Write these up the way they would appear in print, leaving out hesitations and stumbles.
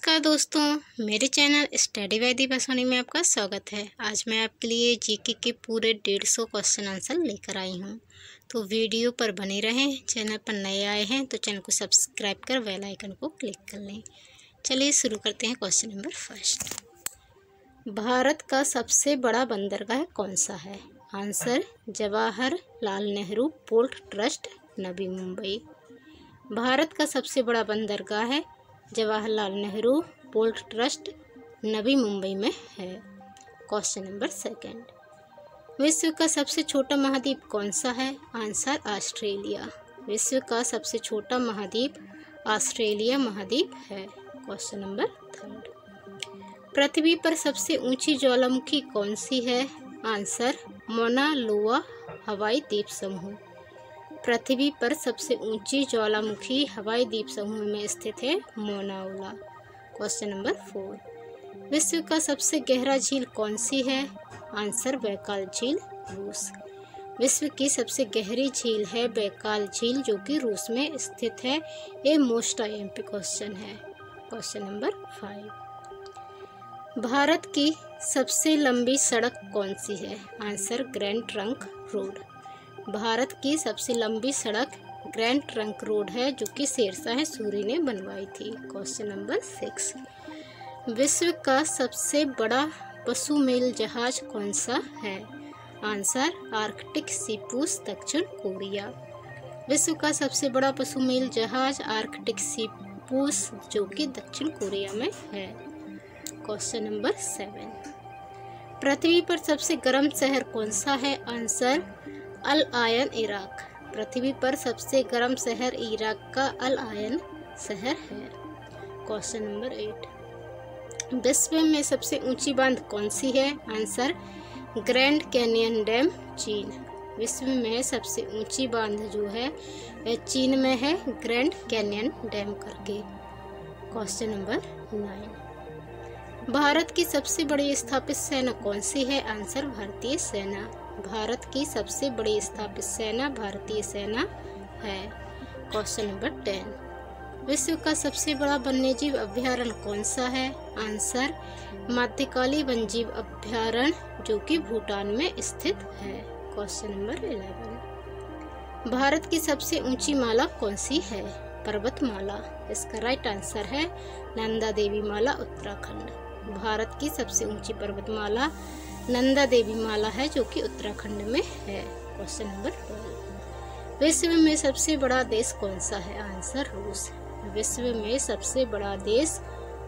नमस्कार दोस्तों, मेरे channel study by Deepa Soni में आपका स्वागत है। आज मैं आपके लिए जीके के पूरे 150 क्वेश्चन आंसर लेकर आई हूं। तो वीडियो पर बने रहें। चैनल पर नए आए हैं तो चैनल को सब्सक्राइब कर बेल आइकन को क्लिक कर लें। चलिए शुरू करते हैं। क्वेश्चन नंबर फर्स्ट, भारत का सबसे बड़ा बंदरगाह कौन सा है? Answer Jawaharlal Nehru port trust, Navi Mumbai. Bharat का सबसे बड़ा बंदरगाह है जवाहरलाल नेहरू पोर्ट ट्रस्ट, नवी मुंबई में है। क्वेश्चन नंबर सेकंड, विश्व का सबसे छोटा महाद्वीप कौन सा है? Answer Australia. विश्व का सबसे छोटा महाद्वीप ऑस्ट्रेलिया महाद्वीप है। क्वेश्चन नंबर थर्ड, पृथ्वी पर सबसे ऊंची ज्वालामुखी कौन सी है? आंसर मौना लोआ हवाई द्वीप समूह। पृथ्वी पर सबसे ऊंची ज्वालामुखी हवाई द्वीप समूह में स्थित है मौना लोआ। क्वेश्चन नंबर 4, विश्व का सबसे गहरा झील कौन सी है? आंसर बैकाल झील, रूस। विश्व की सबसे गहरी झील है बैकाल झील, जो कि रूस में स्थित है। ये मोस्ट आईएमपी क्वेश्चन है। क्वेश्चन नंबर 5, भारत की सबसे लंबी सड़क कौन सी है? Answer grand trunk road. Bharat की सबसे लंबी सड़क ग्रैंड ट्रंक रोड है, जो कि शेरशाह सूरी ने बनवाई थी। क्वेश्चन नंबर 6, विश्व का सबसे बड़ा पशु मेल जहाज कौन सा है? आंसर आर्कटिक सीपूस, दक्षिण कोरिया। विश्व का सबसे बड़ा पशु मेल जहाज आर्कटिक सीपूस, जो कि दक्षिण कोरिया में है। क्वेश्चन नंबर 7, पृथ्वी पर सबसे गर्म शहर कौन सा है? आंसर अल आयन, इराक। पृथ्वी पर सबसे गर्म शहर इराक का अल आयन शहर है। क्वेश्चन नंबर 8, विश्व में सबसे ऊंची बांध कौन सी है? आंसर ग्रैंड कैनियन डैम, चीन। विश्व में सबसे ऊंची बांध जो है वह चीन में है, ग्रैंड कैनियन डैम करके। क्वेश्चन नंबर 9, भारत की सबसे बड़ी स्थापित सेना कौन सी है? आंसर भारतीय सेना। भारत की सबसे बड़ी स्थापित सेना भारतीय सेना है। क्वेश्चन नंबर 10, विश्व का सबसे बड़ा वन्यजीव अभ्यारण्य कौन सा है? आंसर मध्यकाली वन्यजीव अभ्यारण्य, जो कि भूटान में स्थित है। क्वेश्चन नंबर 11, भारत की सबसे ऊंची माला कौन सी है? पर्वतमाला। इसका राइट आंसर है नंदा देवी माला, उत्तराखंड। भारत की सबसे ऊंची पर्वतमाला नंदा देवी माला है, जो कि उत्तराखंड में है। क्वेश्चन नंबर 12, विश्व में सबसे बड़ा देश कौन सा है? आंसर रूस। विश्व में सबसे बड़ा देश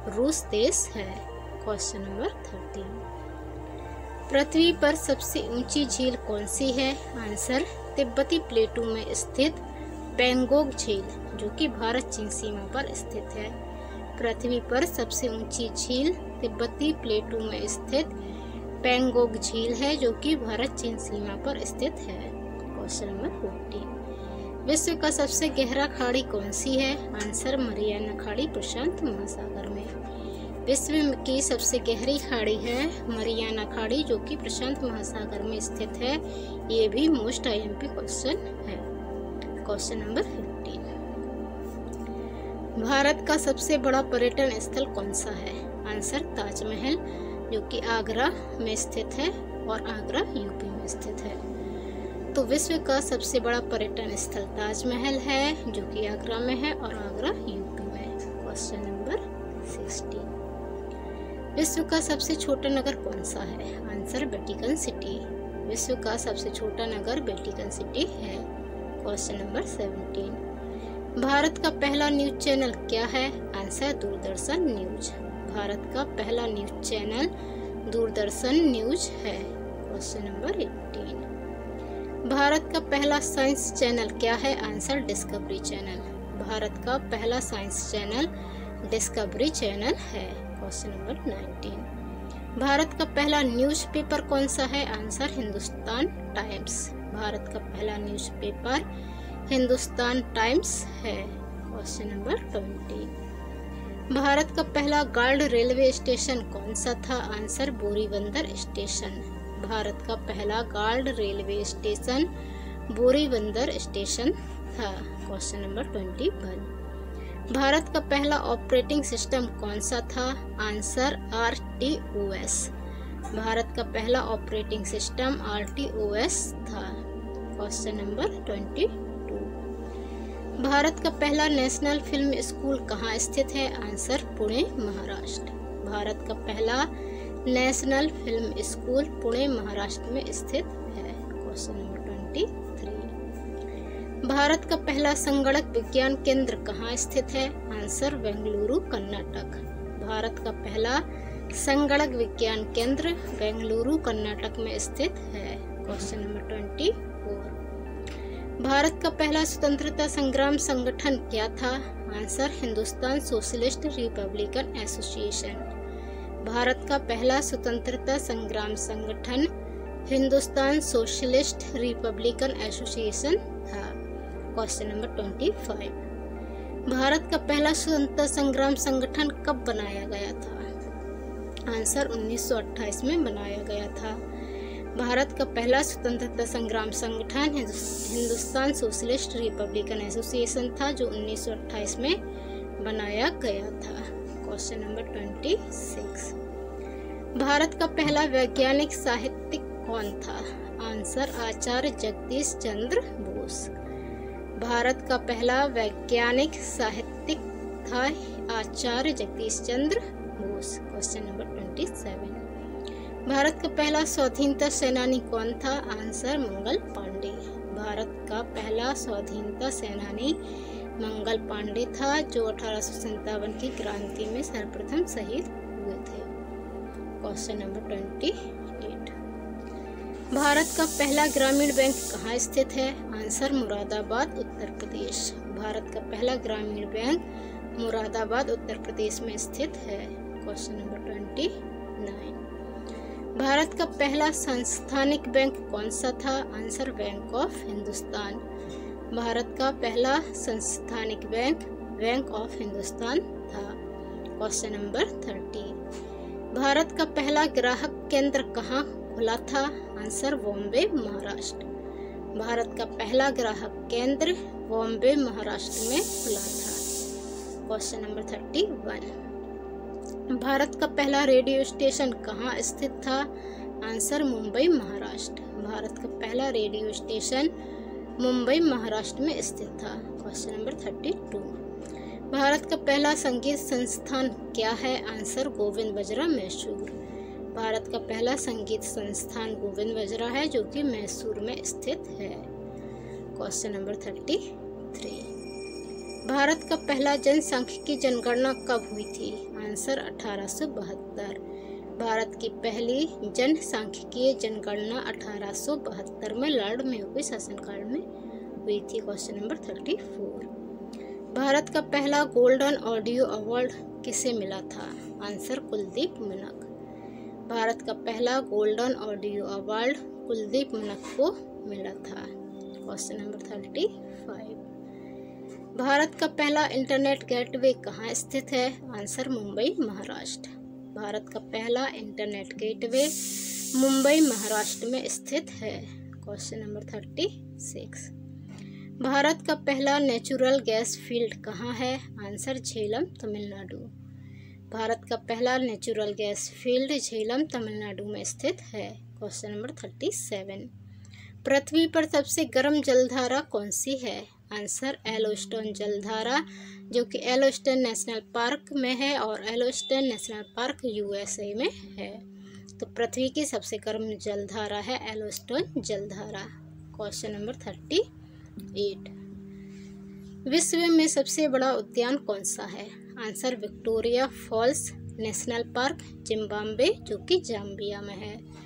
रूस देश है। क्वेश्चन नंबर 13, पृथ्वी पर सबसे ऊंची झील कौन सी है? आंसर तिब्बती प्लेटू में स्थित पेंगोंग झील, जो कि भारत चीन सीमा पर स्थित है। पृथ्वी पर सबसे ऊंची झील तिब्बती प्लेटू में स्थित पेंगोंग झील है, जो कि भारत चीन सीमा पर स्थित है। क्वेश्चन नंबर 14, विश्व का सबसे गहरा खाड़ी कौन सी है? आंसर मरियाना खाड़ी, प्रशांत महासागर में। विश्व की सबसे गहरी खाड़ी है मरियाना खाड़ी, जो कि प्रशांत महासागर में स्थित है। ये भी मोस्ट आईएमपी क्वेश्चन है। क्वेश्चन नंबर 15, भारत का सबसे बड़ा पर्यटन स्थल कौन सा है? आंसर ताजमहल, जो कि आगरा में स्थित है और आगरा यूपी में स्थित है। तो विश्व का सबसे बड़ा पर्यटन स्थल ताजमहल है, जो कि आगरा में है और आगरा यूपी में। क्वेश्चन नंबर 16, विश्व का सबसे छोटा नगर कौन सा है? Answer Vatican city. विश्व का सबसे छोटा नगर वेटिकन सिटी है। क्वेश्चन नंबर 17, भारत का पहला न्यूज चैनल क्या है? Answer Doordarshan news. भारत का पहला न्यूज चैनल दूरदर्शन न्यूज है। क्वेश्चन नंबर 18, भारत का पहला साइंस चैनल क्या है? Answer discovery channel. भारत का पहला साइंस चैनल डिस्कवरी चैनल है। क्वेश्चन नंबर 19, भारत का पहला न्यूज़पेपर कौन सा है? Answer Hindustan times. भारत का पहला न्यूज़पेपर हिंदुस्तान टाइम्स है। क्वेश्चन नंबर 20, भारत का पहला गार्ड रेलवे स्टेशन कौन सा था? Answer Boribunder station. भारत का पहला guard railway station Boribunder station था। क्वेश्चन नंबर 21, भारत का पहला ऑपरेटिंग सिस्टम कौन सा था? Answer RTOS। भारत का पहला ऑपरेटिंग सिस्टम RTOS था। Question number 22। भारत का पहला नेशनल फिल्म स्कूल कहाँ स्थित है? आंसर पुणे महाराष्ट्र। भारत का पहला national film school Pune Maharashtra में स्थित है। Question number 23। भारत का पहला संगणक विज्ञान केंद्र कहाँ स्थित है? आंसर बेंगलुरु कर्नाटक। भारत का पहला संगणक विज्ञान केंद्र बेंगलुरु कर्नाटक में स्थित है। Question number 24। भारत का पहला स्वतंत्रता संग्राम संगठन क्या था? Answer Hindustan socialist Republican association. Bharat का पहला स्वतंत्रता संग्राम संगठन हिंदुस्तान सोशलिस्ट रिपब्लिकन एसोसिएशन था। Question number 25। भारत का पहला स्वतंत्रता संग्राम संगठन कब बनाया गया था? आंसर 1928 में बनाया गया था। भारत का पहला स्वतंत्रता संग्राम संगठन हिंदुस्तान सोशलिस्ट रिपब्लिकन एसोसिएशन था, जो 1928 में बनाया गया था। Question number 26। भारत का पहला वैज्ञानिक साहित्यिक कौन था? आंसर आचार्य जगदीश चंद्र बोस। भारत का पहला वैज्ञानिक साहित्यिक था आचार्य जगदीश चंद्र बोस। Question number 27। भारत का पहला स्वाधीनता सेनानी कौन था? आंसर मंगल पांडे। भारत का पहला स्वाधीनता सेनानी मंगल पांडे था, जो 1857 की क्रांति में सर्वप्रथम शहीद हुए थे। Question number 28। भारत का पहला ग्रामीण बैंक कहाँ स्थित है? आंसर मुरादाबाद उत्तर प्रदेश। भारत का पहला ग्रामीण बैंक मुरादाबाद उत्तर प्रदेश में स्थित है। Question number 29। भारत का पहला संस्थानिक बैंक कौन सा था? Answer bank of Hindustan. Bharat का पहला संस्थानिक बैंक बैंक ऑफ हिंदुस्तान था। Question number 30। भारत का पहला ग्राहक केंद्र कहाँ खुला था? आंसर बॉम्बे महाराष्ट्र। भारत का पहला ग्राहक केंद्र बॉम्बे महाराष्ट्र में खुला था। Question number 31। भारत का पहला रेडियो स्टेशन कहाँ स्थित था? आंसर मुंबई महाराष्ट्र। भारत का पहला रेडियो स्टेशन मुंबई महाराष्ट्र में स्थित था। Question number 32। भारत का पहला संगीत संस्थान क्या है? आंसर गोविंद बजरा मैसूर। भारत का पहला संगीत संस्थान गोविंद बजरा है, जो कि मैसूर में स्थित है। Question number 33। भारत का पहला जनसांख्यिकी जनगणना कब हुई थी? आंसर 1872। भारत की पहली जनसांख्यिकीय जनगणना 1872 में लॉर्ड मेयो के शासनकाल में हुई थी। Question number 34। भारत का पहला गोल्डन ऑडियो अवार्ड किसे मिला था? आंसर कुलदीप मनक। भारत का पहला गोल्डन ऑडियो अवार्ड कुलदीप मनक को मिला था। Question number 35। भारत का पहला इंटरनेट गेटवे कहाँ स्थित है? आंसर मुंबई महाराष्ट्र। भारत का पहला इंटरनेट गेटवे मुंबई महाराष्ट्र में स्थित है। Question number 36। भारत का पहला नेचुरल गैस फील्ड कहाँ है? आंसर झेलम तमिलनाडु। भारत का पहला natural gas field Jhelum Tamil Nadu में स्थित है। Question number 37। पृथ्वी पर सबसे गर्म जलधारा कौन सी है? आंसर येलोस्टोन जलधारा, जो कि येलोस्टोन नेशनल पार्क में है, और येलोस्टोन नेशनल पार्क USA में है। तो पृथ्वी की सबसे गर्म जलधारा है येलोस्टोन जलधारा। Question number 38। विश्व में सबसे बड़ा उद्यान कौन सा है? Answer Victoria Falls National Park Zimbabwe, जो कि जाम्बिया में है।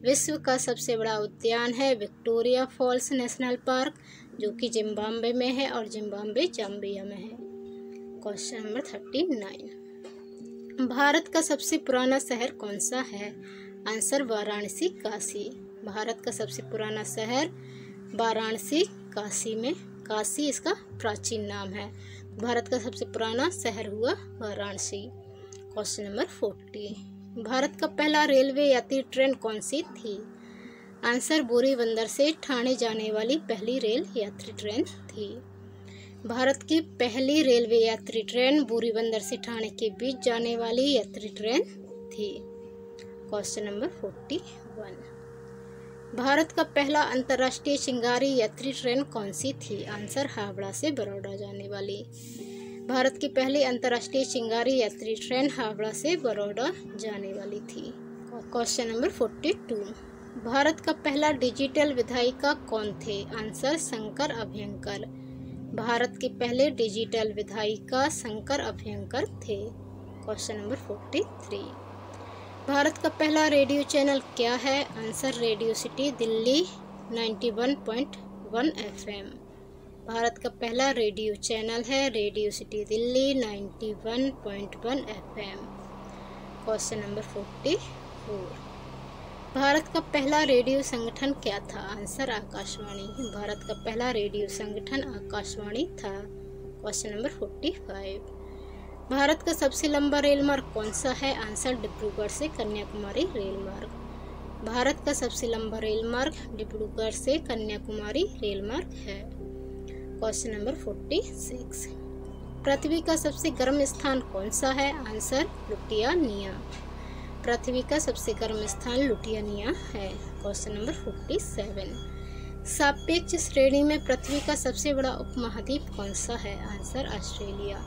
विश्व का सबसे बड़ा उद्यान है विक्टोरिया फॉल्स नेशनल पार्क, जो कि जिम्बाब्वे में है, और जिम्बाब्वे जाम्बिया में है। Question number 39। भारत का सबसे पुराना शहर कौन सा है? आंसर वाराणसी काशी। भारत का सबसे पुराना शहर वाराणसी काशी में, काशी इसका प्राचीन नाम है। भारत का सबसे पुराना शहर हुआ वाराणसी। Question number 40। भारत का पहला रेलवे यात्री ट्रेन कौन सी थी? आंसर बोरी बंदर से ठाणे जाने वाली पहली रेल यात्री ट्रेन थी। भारत की पहली रेलवे यात्री ट्रेन बुरी बंदर से ठाणे के बीच जाने वाली यात्री ट्रेन थी। Question number 41। भारत का पहला अंतर्राष्ट्रीय चिंगारी यात्री ट्रेन कौन सी थी? आंसर हावड़ा से बड़ौदा जाने वाली। भारत की पहली अंतर्राष्ट्रीय चिंगारी यात्री ट्रेन हावड़ा से बड़ौदा जाने वाली थी। Question number 42। भारत का पहला डिजिटल विधायिका कौन थे? आंसर शंकर अभ्यंकर। भारत के पहले डिजिटल विधायिका शंकर अभ्यंकर थे। Question number 43। भारत का पहला रेडियो चैनल क्या है? Answer radio city Delhi 91.1 FM। Bharat का पहला रेडियो चैनल है radio city Delhi 91.1 FM। Question number 44। Bharat का पहला रेडियो संगठन क्या था? आंसर आकाशवाणी। भारत का पहला रेडियो संगठन आकाशवाणी था। Question number 45। भारत का सबसे लंबा रेल मार्ग कौन सा है? आंसर डिब्रूगढ़ से कन्याकुमारी रेल मार्ग। भारत का सबसे लंबा रेल मार्ग डिब्रूगढ़ से कन्याकुमारी रेल मार्ग है। Question number 46। पृथ्वी का सबसे गर्म स्थान कौन सा है? आंसर लुटियानिया। पृथ्वी का सबसे गर्म स्थान लुटियानिया है। Question number 47। सापेक्ष श्रेणी में पृथ्वी का सबसे बड़ा उपमहाद्वीप कौन सा है? Answer Australia.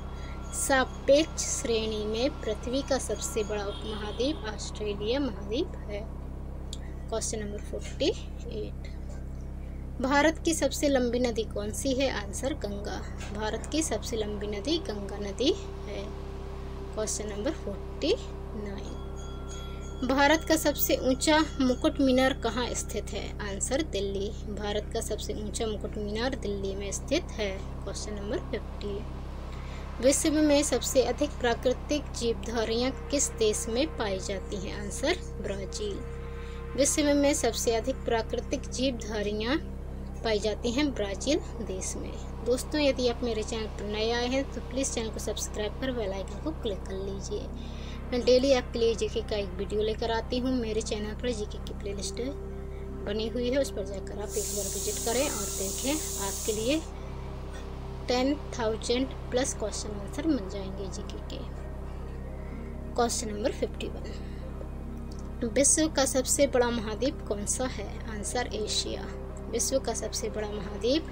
सापेक्ष श्रेणी में पृथ्वी का सबसे बड़ा उपमहाद्वीप ऑस्ट्रेलिया महाद्वीप है। Question number 48। भारत की सबसे लंबी नदी कौन सी है? आंसर गंगा। भारत की सबसे लंबी नदी गंगा नदी है। Question number 49। भारत का सबसे ऊंचा मुकुट मीनार कहाँ स्थित है? आंसर दिल्ली। भारत का सबसे ऊंचा मुकुट मीनार दिल्ली में स्थित है। Question number 50। विश्व में सबसे अधिक प्राकृतिक जीवधारियाँ किस देश में पाई जाती हैं? Answer Brazil. विश्व में सबसे अधिक प्राकृतिक जीवधारियाँ पाई जाती हैं ब्राज़ील देश में। दोस्तों, यदि आप मेरे चैनल पर नए आए हैं तो प्लीज़ चैनल को सब्सक्राइब कर बेल आइकन को क्लिक कर लीजिए। मैं डेली आपके लिए जीके का एक वीडियो लेकर आती हूँ। मेरे चैनल पर जीके की प्लेलिस्ट बनी हुई है, उस पर जाकर आप एक बार विजिट करें और देखें। आपके लिए 10,000 प्लस क्वेश्चन आंसर मिल जाएंगे जीके के। Question number 51। विश्व का सबसे बड़ा महाद्वीप कौन सा है? Answer Asia. विश्व का सबसे बड़ा महाद्वीप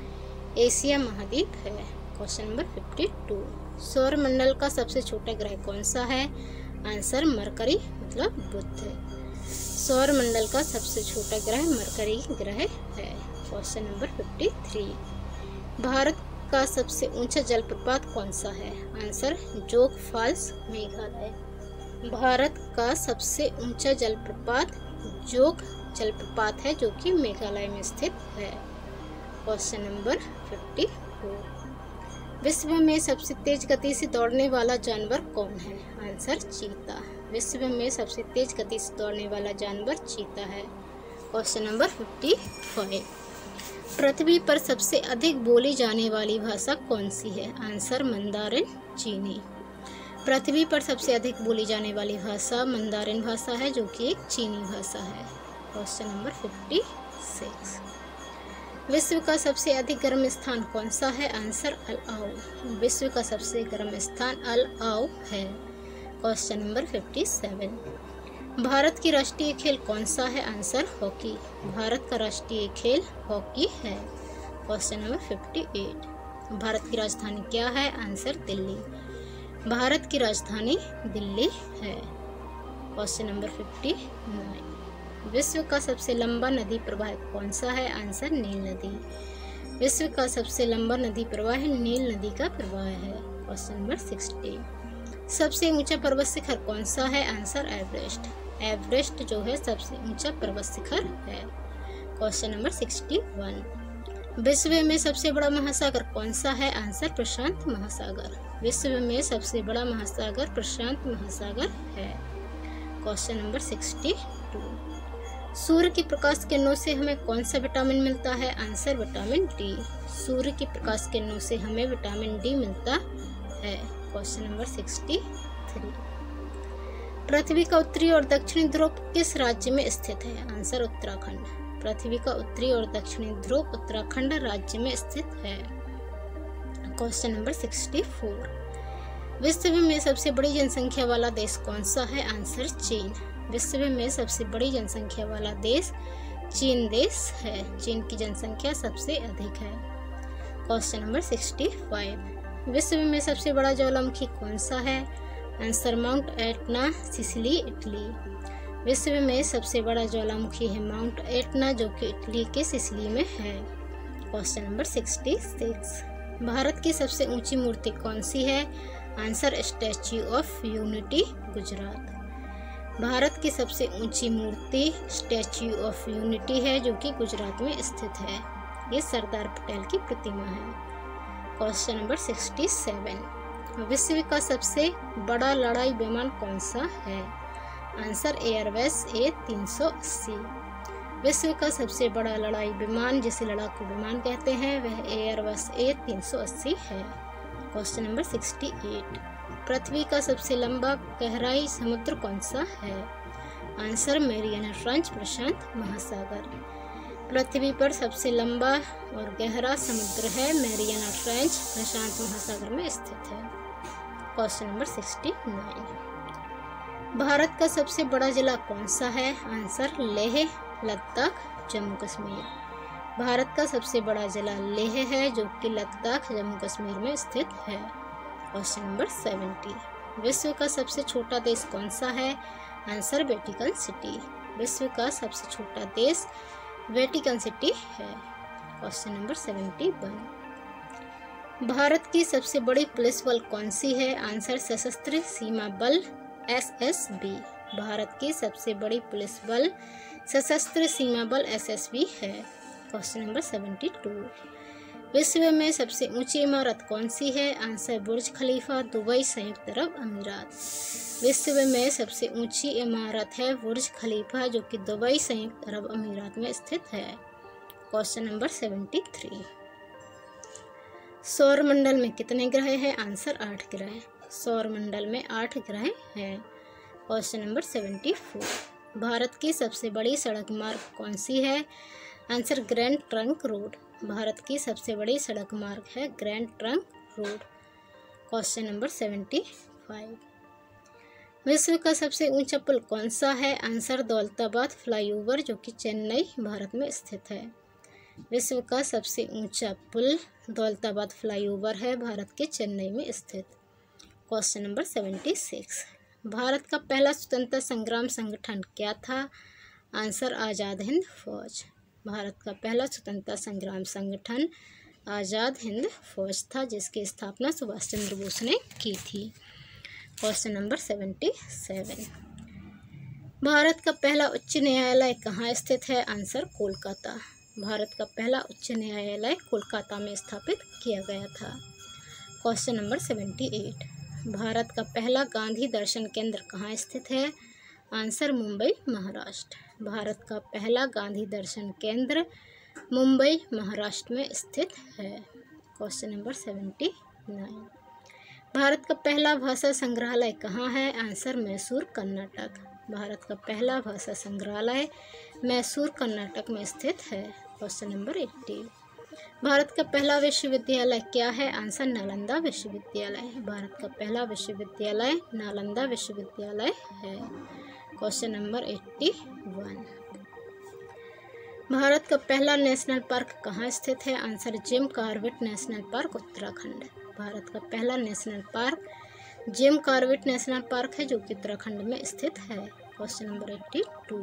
एशिया महाद्वीप है। Question number 52। सौरमंडल का सबसे छोटा ग्रह कौन सा है? आंसर मरकरी मतलब बुध। सौरमंडल का सबसे छोटा ग्रह मरकरी ग्रह है। Question number 53। भारत का सबसे ऊंचा जलप्रपात कौन सा है? आंसर जोग फॉल्स मेघालय। भारत का सबसे ऊंचा जलप्रपात जोग जलप्रपात है जो कि मेघालय में स्थित है। Question number 54। विश्व में सबसे तेज गति से दौड़ने वाला जानवर कौन है? आंसर चीता। विश्व में सबसे तेज गति से दौड़ने वाला जानवर चीता है। Question number 55। पृथ्वी पर सबसे अधिक बोली जाने वाली भाषा कौन सी है? आंसर मंदारिन चीनी। पृथ्वी पर सबसे अधिक बोली जाने वाली भाषा मंदारिन भाषा है जो कि एक चीनी भाषा है। Question number 56। विश्व का सबसे अधिक गर्म स्थान कौन सा है? आंसर अल आउ। विश्व का सबसे गर्म स्थान अल आउ है। Question number 57। भारत की राष्ट्रीय खेल कौन सा है? Answer hockey. भारत का राष्ट्रीय खेल हॉकी है। Question number 58। भारत की राजधानी क्या है? आंसर दिल्ली। भारत की राजधानी दिल्ली है। Question number 59। विश्व का सबसे लंबा नदी प्रवाह कौन सा है? आंसर नील नदी। विश्व का सबसे लंबा नदी प्रवाह नील नदी का प्रवाह है। Question number 60। सबसे ऊंचा पर्वत शिखर कौन सा है? Answer Everest. एवरेस्ट जो है सबसे ऊंचा पर्वत शिखर है। Question number 61। विश्व में सबसे बड़ा महासागर कौन सा है? आंसर प्रशांत महासागर। विश्व में सबसे बड़ा महासागर प्रशांत महासागर है। Question number 62। सूर्य की प्रकाश किरणों से हमें कौन सा विटामिन मिलता है? Answer vitamin D. सूर्य की प्रकाश किरणों से हमें विटामिन डी मिलता है। Question number 63। पृथ्वी का उत्तरी और दक्षिणी ध्रुव किस राज्य में स्थित है? आंसर उत्तराखंड। पृथ्वी का उत्तरी और दक्षिणी ध्रुव उत्तराखंड राज्य में स्थित है। क्वेश्चन नंबर 64, विश्व में सबसे बड़ी जनसंख्या वाला देश कौन सा है? आंसर चीन। विश्व में सबसे बड़ी जनसंख्या वाला देश चीन देश है। चीन की जनसंख्या सबसे अधिक है। क्वेश्चन नंबर 65, विश्व में सबसे बड़ा ज्वालामुखी कौन सा है? Answer mount Etna, Sicily, Italy. विश्व में सबसे बड़ा ज्वालामुखी है माउंट एटना, जो कि इटली के सिसिली में है। क्वेश्चन नंबर 66, भारत की सबसे ऊंची मूर्ति कौन सी है? Answer statue of unity, Gujarat. Bharat की सबसे ऊंची मूर्ति स्टैच्यू ऑफ यूनिटी है, जो कि गुजरात में स्थित है। ये सरदार पटेल की प्रतिमा है। क्वेश्चन नंबर 67, विश्व का सबसे बड़ा लड़ाई विमान कौन सा है? Answer Airbus A380। विश्व का सबसे बड़ा लड़ाई विमान, जिसे लड़ाकू विमान कहते हैं, वह एयरबस A380 है। क्वेश्चन नंबर 68, पृथ्वी का सबसे लंबा गहराई समुद्र कौन सा है? आंसर मैरियाना ट्रेंच, प्रशांत महासागर। पृथ्वी पर सबसे लंबा और गहरा समुद्र है मैरियाना ट्रेंच, प्रशांत महासागर में स्थित है। क्वेश्चन नंबर 69, भारत का सबसे बड़ा जिला कौन सा है? आंसर लेह, लद्दाख, जम्मू कश्मीर। भारत का सबसे बड़ा जिला लेह है, जो कि लद्दाख, जम्मू कश्मीर में स्थित है। क्वेश्चन नंबर 70, विश्व का सबसे छोटा देश कौन सा है? Answer Vatican city. विश्व का सबसे छोटा देश वेटिकन सिटी है। क्वेश्चन नंबर 71, भारत की सबसे बड़ी पुलिस बल कौन सी है? आंसर सशस्त्र सीमा बल, SSB। भारत की सबसे बड़ी पुलिस बल सशस्त्र सीमा बल SSB है। क्वेश्चन नंबर 72, विश्व में सबसे ऊंची इमारत कौन सी है? आंसर बुर्ज खलीफा, दुबई, संयुक्त अरब अमीरात। विश्व में सबसे ऊंची इमारत है बुर्ज खलीफा, जो कि दुबई, संयुक्त अरब अमीरात में स्थित है। क्वेश्चन नंबर 73, सौरमंडल में कितने ग्रह हैं? आंसर 8 ग्रह। सौरमंडल में 8 ग्रह हैं। क्वेश्चन नंबर 74, भारत की सबसे बड़ी सड़क मार्ग कौन सी है? Answer grand trunk road. Bharat की सबसे बड़ी सड़क मार्ग है grand trunk road. Question number 75, विश्व का सबसे ऊंचा पुल कौन सा है? आंसर दौलताबाद फ्लाईओवर, जो कि चेन्नई, भारत में स्थित है। विश्व का सबसे ऊंचा पुल दौलताबाद फ्लाईओवर है, भारत के चेन्नई में स्थित। क्वेश्चन नंबर 76, भारत का पहला स्वतंत्रता संग्राम संगठन क्या था? आंसर आज़ाद हिंद फौज। भारत का पहला स्वतंत्रता संग्राम संगठन आज़ाद हिंद फौज था, जिसकी स्थापना सुभाष चंद्र बोस ने की थी। क्वेश्चन नंबर 77, भारत का पहला उच्च न्यायालय कहाँ स्थित है? आंसर कोलकाता। भारत का पहला उच्च न्यायालय कोलकाता में स्थापित किया गया था। क्वेश्चन नंबर 78, भारत का पहला गांधी दर्शन केंद्र कहाँ स्थित है? आंसर मुंबई, महाराष्ट्र। भारत का पहला गांधी दर्शन केंद्र मुंबई, महाराष्ट्र में स्थित है। क्वेश्चन नंबर 79, भारत का पहला भाषा संग्रहालय कहाँ है? आंसर मैसूर, कर्नाटक। भारत का पहला भाषा संग्रहालय मैसूर, कर्नाटक में स्थित है। क्वेश्चन नंबर 80, भारत का पहला विश्वविद्यालय क्या है? आंसर नालंदा विश्वविद्यालय। भारत का पहला विश्वविद्यालय नालंदा विश्वविद्यालय है। क्वेश्चन नंबर 81, भारत का पहला नेशनल पार्क कहाँ स्थित है? Answer Jim Corbett national park, Uttarakhand. Bharat का पहला national park Jim Corbett national park है, जो कि उत्तराखंड में स्थित है। क्वेश्चन नंबर 82,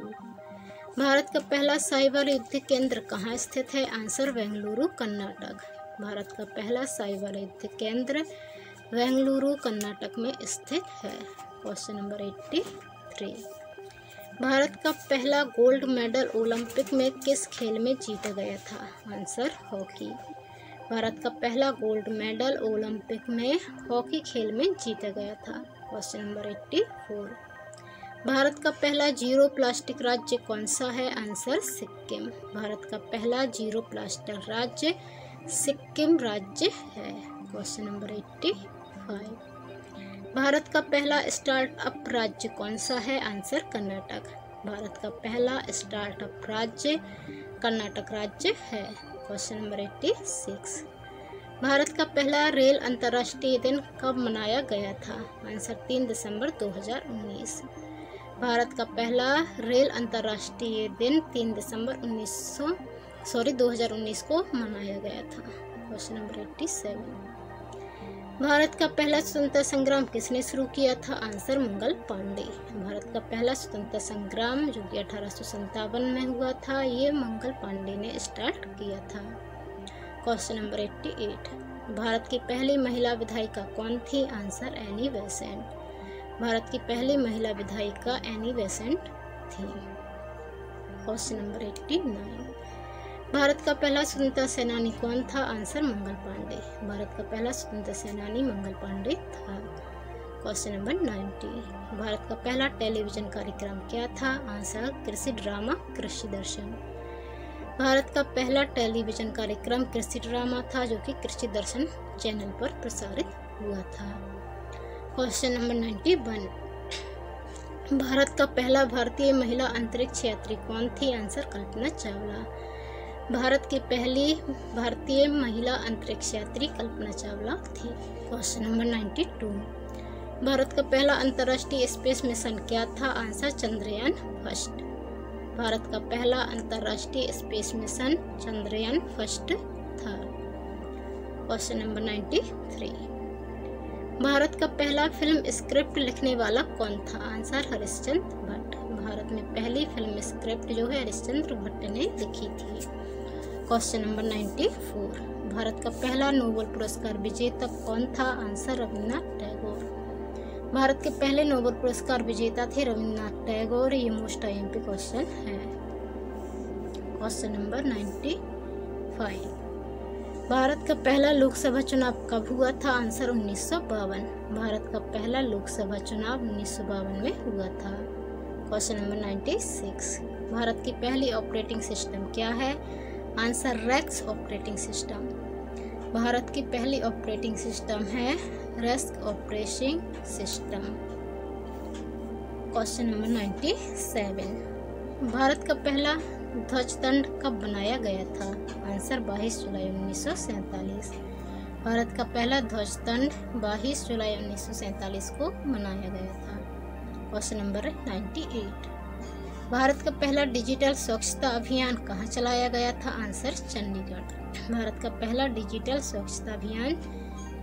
भारत का पहला साइबर युद्ध केंद्र कहाँ स्थित है? आंसर बेंगलुरु, कर्नाटक। भारत का पहला साइबर युद्ध केंद्र बेंगलुरु, कर्नाटक में स्थित है। क्वेश्चन नंबर 83, भारत का पहला गोल्ड मेडल ओलंपिक में किस खेल में जीता गया था? Answer hockey. भारत का पहला गोल्ड मेडल ओलंपिक में हॉकी खेल में जीता गया था। क्वेश्चन नंबर 84, भारत का पहला जीरो प्लास्टिक राज्य कौन सा है? आंसर सिक्किम। भारत का पहला जीरो प्लास्टिक राज्य सिक्किम राज्य है। क्वेश्चन नंबर 85, भारत का पहला स्टार्टअप राज्य कौन सा है? आंसर कर्नाटक। भारत का पहला स्टार्टअप राज्य कर्नाटक राज्य है। क्वेश्चन नंबर 86, भारत का पहला रेल अंतर्राष्ट्रीय दिन कब मनाया गया था? आंसर 3 दिसंबर 2019। भारत का पहला रेल अंतर्राष्ट्रीय दिन 3 दिसंबर 2019 को मनाया गया था। Question number 87। भारत का पहला स्वतंत्रता संग्राम किसने शुरू किया था? आंसर मंगल पांडे। भारत का पहला स्वतंत्रता संग्राम जो कि 1857 में हुआ था, ये मंगल पांडे ने स्टार्ट किया था। Question number 88। भारत की पहली महिला विधायिका कौन थी? Answer Annie Besant. भारत की पहली महिला विधायिका एनी बेसेंट थी। Question number 89। भारत का पहला स्वतंत्रता सेनानी कौन था? आंसर मंगल पांडे। भारत का पहला स्वतंत्रता सेनानी मंगल पांडे था। Question number 90। भारत का पहला टेलीविजन कार्यक्रम क्या था? आंसर कृषि ड्रामा कृषि दर्शन। भारत का पहला टेलीविजन कार्यक्रम कृषि ड्रामा था जो कि कृषि दर्शन चैनल पर प्रसारित हुआ था। Question number 91। भारत का पहला भारतीय महिला अंतरिक्ष यात्री कौन थी? आंसर कल्पना चावला। भारत की पहली भारतीय महिला अंतरिक्ष यात्री कल्पना चावला थी। Question number 92। भारत का पहला अंतर्राष्ट्रीय स्पेस मिशन क्या था? Answer Chandrayaan first. भारत का पहला अंतर्राष्ट्रीय स्पेस मिशन चंद्रयान फर्स्ट था। Question number 93। भारत का पहला फिल्म स्क्रिप्ट लिखने वाला कौन था? आंसर हरिश्चंद्र भट्ट। भारत में पहली फिल्म स्क्रिप्ट जो है हरिश्चंद्र भट्ट ने लिखी थी। Question number 94। भारत का पहला नोबेल पुरस्कार विजेता कौन था? आंसर रविन्द्रनाथ टैगोर। भारत के पहले नोबेल पुरस्कार विजेता थे रविन्द्रनाथ टैगोर। ये मोस्ट आईएमपी क्वेश्चन है। Question number 95। भारत का पहला लोकसभा चुनाव कब हुआ था? आंसर 1952। भारत का पहला लोकसभा चुनाव 1952 में हुआ था। Question number 96। भारत की पहली ऑपरेटिंग सिस्टम क्या है? Answer Rex operating system. Bharat की पहली ऑपरेटिंग सिस्टम है Rex operating system. Question number 97। Bharat का पहला ध्वजदंड कब बनाया गया था? आंसर 22 जुलाई 1947। भारत का पहला ध्वजदंड 22 जुलाई 1947 को बनाया गया था। Question number 98। भारत का पहला डिजिटल स्वच्छता अभियान कहाँ चलाया गया था? आंसर चंडीगढ़। भारत का पहला डिजिटल स्वच्छता अभियान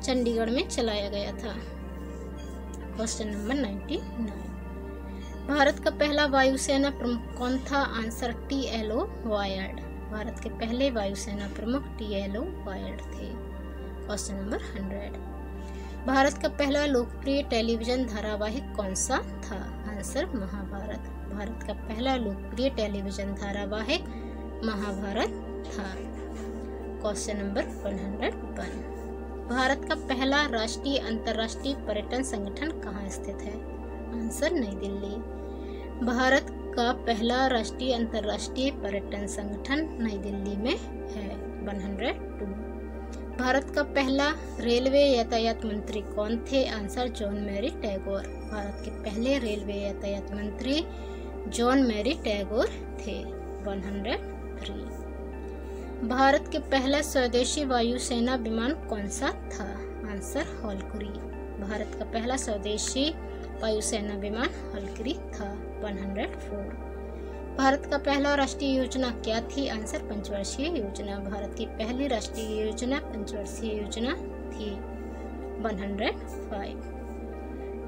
चंडीगढ़ में चलाया गया था। Question number 99। भारत का पहला वायुसेना प्रमुख कौन था? Answer TLO wired. भारत के पहले वायुसेना प्रमुख TLO वायर्ड थे। Question number 100। भारत का पहला लोकप्रिय टेलीविजन धारावाहिक कौन सा था? आंसर महाभारत। भारत का पहला लोकप्रिय टेलीविजन धारावाहिक महाभारत था। Question number 101। भारत का पहला राष्ट्रीय अंतर्राष्ट्रीय पर्यटन संगठन कहाँ स्थित है? आंसर नई दिल्ली। भारत का पहला राष्ट्रीय अंतर्राष्ट्रीय पर्यटन संगठन नई दिल्ली में है। 102। भारत का पहला रेलवे यातायात मंत्री कौन थे? Answer John Mary Tagore. Bharat के पहले रेलवे यातायात मंत्री जॉन मैरी टैगोर थे। 103। भारत के पहला स्वदेशी वायुसेना विमान कौन सा था? आंसर हॉलकुरी। भारत का पहला स्वदेशी वायुसेना विमान हॉलकुरी था। 104। भारत का पहला राष्ट्रीय योजना क्या थी? आंसर पंचवर्षीय योजना। भारत की पहली राष्ट्रीय योजना पंचवर्षीय योजना थी। 105।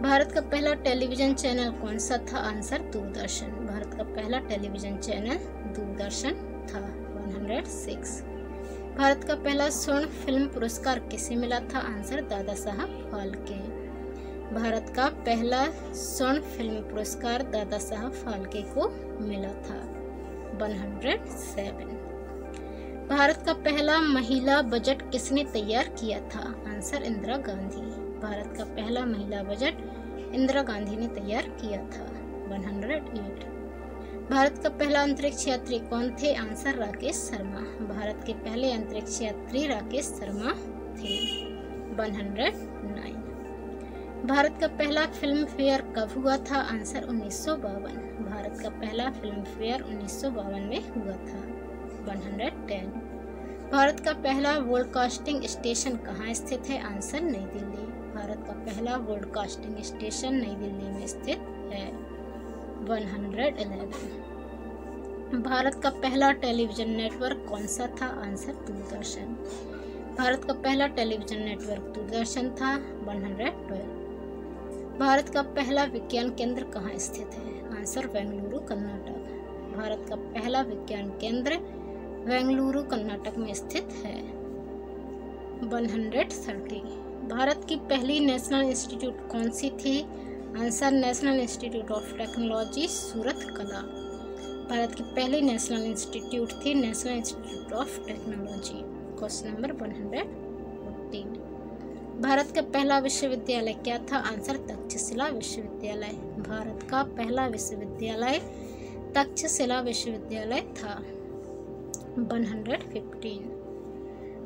भारत का पहला टेलीविजन चैनल कौन सा था? आंसर दूरदर्शन। भारत का पहला टेलीविजन चैनल दूरदर्शन था। 106। भारत का पहला स्वर्ण फिल्म पुरस्कार किसे मिला था? आंसर दादा साहब फाल्के। भारत का पहला स्वर्ण फिल्म पुरस्कार दादा साहब फाल्के को मिला था। 107। भारत का पहला महिला बजट किसने तैयार किया था? आंसर इंदिरा गांधी। भारत का पहला महिला बजट इंदिरा गांधी ने तैयार किया था। 108। भारत का पहला अंतरिक्ष यात्री कौन थे? आंसर राकेश शर्मा। भारत के पहले अंतरिक्ष यात्री राकेश शर्मा थे। 109। भारत का पहला फिल्म फेयर कब हुआ था? आंसर 1952। भारत का पहला फिल्म फेयर 1952 में हुआ था। 110। भारत का पहला ब्रॉडकास्टिंग स्टेशन कहाँ स्थित है? आंसर नई दिल्ली। भारत का पहला ब्रॉडकास्टिंग स्टेशन नई दिल्ली में स्थित है। 111। भारत का पहला टेलीविजन नेटवर्क कौन सा था? आंसर दूरदर्शन। भारत का पहला टेलीविजन नेटवर्क दूरदर्शन था। 112। भारत का पहला विज्ञान केंद्र कहाँ स्थित है? आंसर बेंगलुरु कर्नाटक। भारत का पहला विज्ञान केंद्र बेंगलुरु कर्नाटक में स्थित है। 130। भारत की पहली नेशनल इंस्टीट्यूट कौन सी थी? Answer National institute of Technology Surat कला। भारत की पहली नेशनल इंस्टीट्यूट थी national institute of technology. Question number 114। Bharat का पहला विश्वविद्यालय क्या था? आंसर तक्षशिला विश्वविद्यालय। भारत का पहला विश्वविद्यालय तक्षशिला विश्वविद्यालय था। 115।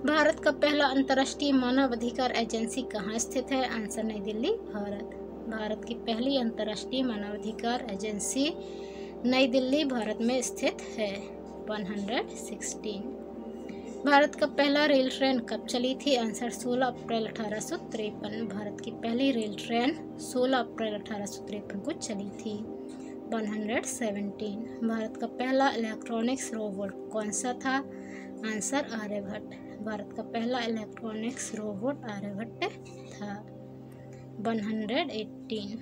भारत का पहला अंतर्राष्ट्रीय मानवाधिकार एजेंसी कहाँ स्थित है? आंसर नई दिल्ली, भारत। भारत की पहली अंतर्राष्ट्रीय मानवाधिकार एजेंसी नई दिल्ली, भारत में स्थित है। 116। भारत का पहला रेल ट्रेन कब चली थी? आंसर 16 अप्रैल 1853। भारत की पहली रेल ट्रेन 16 अप्रैल 1853 को चली थी। 117। भारत का पहला इलेक्ट्रॉनिक्स रोबोट कौन सा था? आंसर आर्यभट्ट। भारत का पहला इलेक्ट्रॉनिक्स रोबोट आर्यभट्ट था। 118।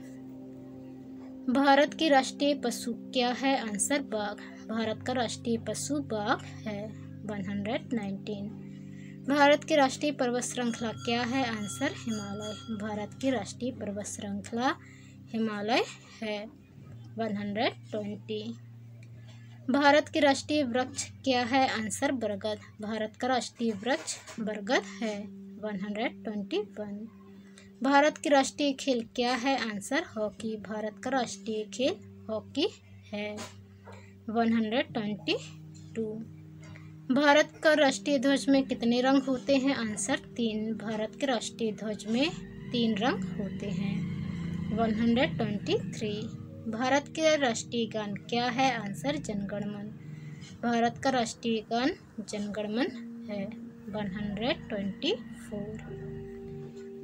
भारत की राष्ट्रीय पशु क्या है? आंसर बाघ। भारत का राष्ट्रीय पशु बाघ है। 119। भारत की राष्ट्रीय पर्वत श्रृंखला क्या है? आंसर हिमालय। भारत की राष्ट्रीय पर्वत श्रृंखला हिमालय है। 120। भारत की राष्ट्रीय वृक्ष क्या है? आंसर बरगद। भारत का राष्ट्रीय वृक्ष बरगद है। 121। भारत की राष्ट्रीय खेल क्या है? Answer hockey. भारत का राष्ट्रीय खेल हॉकी है। 122। भारत का राष्ट्रीय ध्वज में कितने रंग होते हैं? आंसर 3। भारत के राष्ट्रीय ध्वज में 3 रंग होते हैं। 123। भारत के राष्ट्रीय गान क्या है? आंसर जनगण मन। भारत का राष्ट्रीय गान जनगण मन है। 124।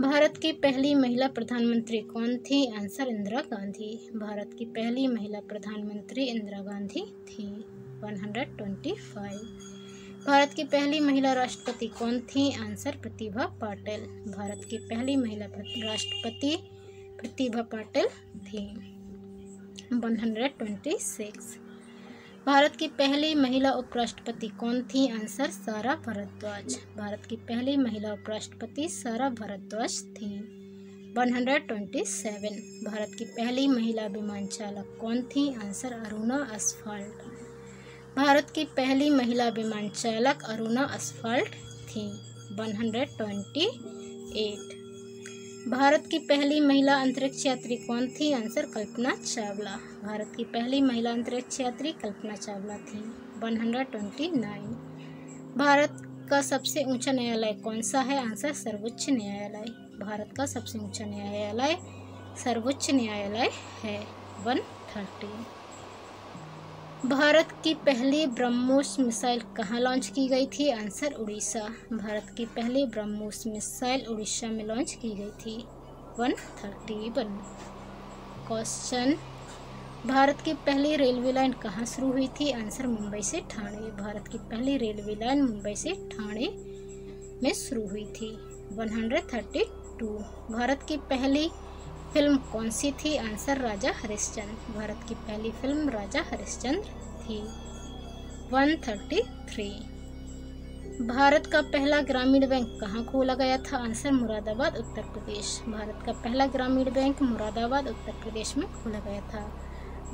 भारत की पहली महिला प्रधानमंत्री कौन थी? आंसर इंदिरा गांधी। भारत की पहली महिला प्रधानमंत्री इंदिरा गांधी थी। 125। भारत की पहली महिला राष्ट्रपति कौन थी? आंसर प्रतिभा पाटिल। भारत की पहली महिला राष्ट्रपति प्रतिभा पाटिल थी। 126। भारत की पहली महिला उपराष्ट्रपति कौन थी? आंसर सारा भारद्वाज। भारत की पहली महिला उपराष्ट्रपति सारा भारद्वाज थी। 127। भारत की पहली महिला विमान चालक कौन थी? Answer Aruna asphalt. भारत की पहली महिला विमान चालक अरुणा असफाल्ट थी। 128। भारत की पहली महिला अंतरिक्ष यात्री कौन थी? आंसर कल्पना चावला। भारत की पहली महिला अंतरिक्ष यात्री कल्पना चावला थी। 129। भारत का सबसे ऊंचा न्यायालय कौन सा है? आंसर सर्वोच्च न्यायालय। भारत का सबसे ऊंचा न्यायालय सर्वोच्च न्यायालय है। 130। भारत की पहली ब्रह्मोस मिसाइल कहाँ लॉन्च की गई थी? आंसर उड़ीसा। भारत की पहली ब्रह्मोस मिसाइल उड़ीसा में लॉन्च की गई थी। 131। क्वेश्चन, भारत की पहली रेलवे लाइन कहाँ शुरू हुई थी? आंसर मुंबई से ठाणे। भारत की पहली रेलवे लाइन मुंबई से ठाणे में शुरू हुई थी। 132। भारत की पहली फिल्म कौन सी थी? आंसर राजा हरिश्चंद्र। भारत की पहली फिल्म राजा हरिश्चंद्र थी। 133। भारत का पहला ग्रामीण बैंक कहाँ खोला गया था? आंसर मुरादाबाद, उत्तर प्रदेश। भारत का पहला ग्रामीण बैंक मुरादाबाद, उत्तर प्रदेश में खोला गया था।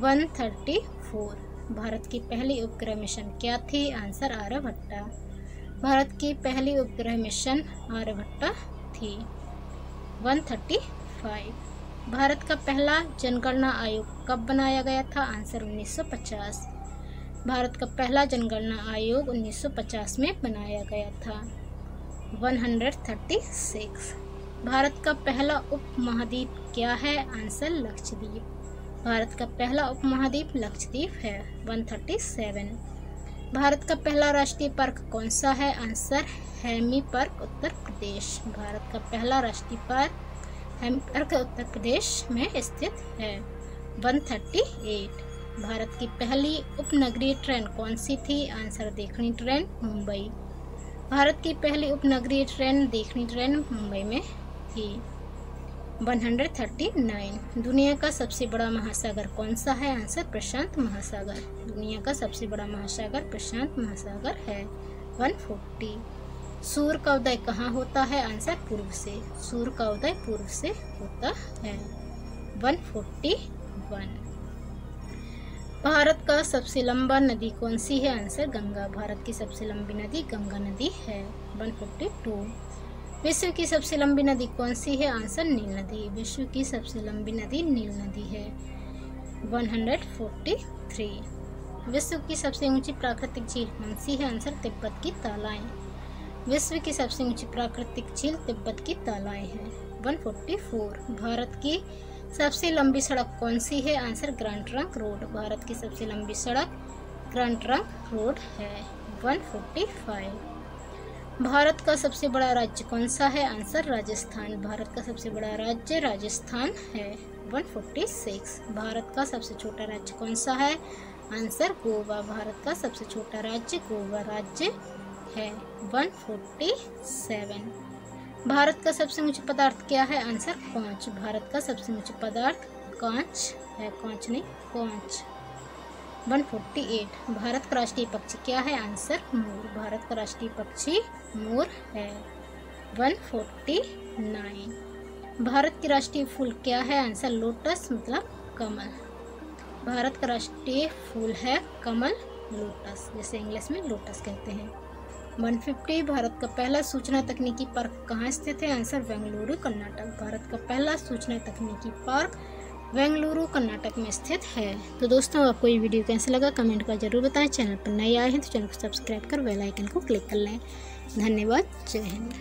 134। भारत की पहली उपग्रह मिशन क्या थी? आंसर आर्यभट्टा। भारत की पहली उपग्रह मिशन आर्यभट्टा थी। 135। भारत का पहला जनगणना आयोग कब बनाया गया था? आंसर 1950। भारत का पहला जनगणना आयोग 1950 में बनाया गया था। 136। भारत का पहला उपमहाद्वीप क्या है? आंसर लक्षद्वीप। भारत का पहला उपमहाद्वीप लक्षद्वीप है। 137। भारत का पहला राष्ट्रीय पार्क कौन सा है? Answer Hemy park, Uttar Pradesh. Bharat का पहला राष्ट्रीय park Hemy park Uttar Pradesh में स्थित है। 138। भारत की पहली उपनगरीय ट्रेन कौन सी थी? आंसर देखनी ट्रेन, मुंबई। भारत की पहली उपनगरीय ट्रेन देखनी ट्रेन मुंबई में थी। 139। दुनिया का सबसे बड़ा महासागर कौन सा है? आंसर प्रशांत महासागर। दुनिया का सबसे बड़ा महासागर प्रशांत महासागर है। 140। सूर्य का उदय कहाँ होता है? आंसर पूर्व से। सूर्य का उदय पूर्व से होता है। 141। भारत का सबसे लंबा नदी कौन सी है? आंसर गंगा। भारत की सबसे लंबी नदी गंगा नदी है। 142। विश्व की सबसे लंबी नदी कौन सी है? आंसर नील नदी। विश्व की सबसे लंबी नदी नील नदी है। 143। विश्व की सबसे ऊंची प्राकृतिक झील कौन सी है? आंसर तिब्बत की तालाएं। विश्व की सबसे ऊंची प्राकृतिक झील तिब्बत की तालाएं है। 144। भारत की सबसे लंबी सड़क कौन सी है? Answer grand trunk road. Bharat की सबसे लंबी सड़क ग्रैंड ट्रंक रोड है। 145। भारत का सबसे बड़ा राज्य कौन सा है? आंसर राजस्थान। भारत का सबसे बड़ा राज्य राजस्थान है। 146। भारत का सबसे छोटा राज्य कौन सा है? आंसर गोवा। भारत का सबसे छोटा राज्य गोवा राज्य है। 147। भारत का सबसे ऊंचा पदार्थ क्या है? आंसर कांच। भारत का सबसे ऊंचा पदार्थ कांच है, कांच नहीं कांच। 148। भारत का राष्ट्रीय पक्षी क्या है? Answer more. भारत का राष्ट्रीय पक्षी मोर है। 149। भारत की राष्ट्रीय फूल क्या है? आंसर लोटस मतलब कमल। भारत का राष्ट्रीय फूल है कमल, लोटस, जैसे इंग्लिश में लोटस कहते हैं। 150। भारत का पहला सूचना तकनीकी पार्क कहाँ स्थित है? आंसर बेंगलुरु कर्नाटक। भारत का पहला सूचना तकनीकी पार्क बेंगलुरु कर्नाटक में स्थित है। तो दोस्तों, आपको ये वीडियो कैसा लगा कमेंट कर जरूर बताएं। चैनल पर नए आए हैं तो चैनल को सब्सक्राइब कर बेल आइकन को क्लिक कर लें। धन्यवाद। जय हिंद।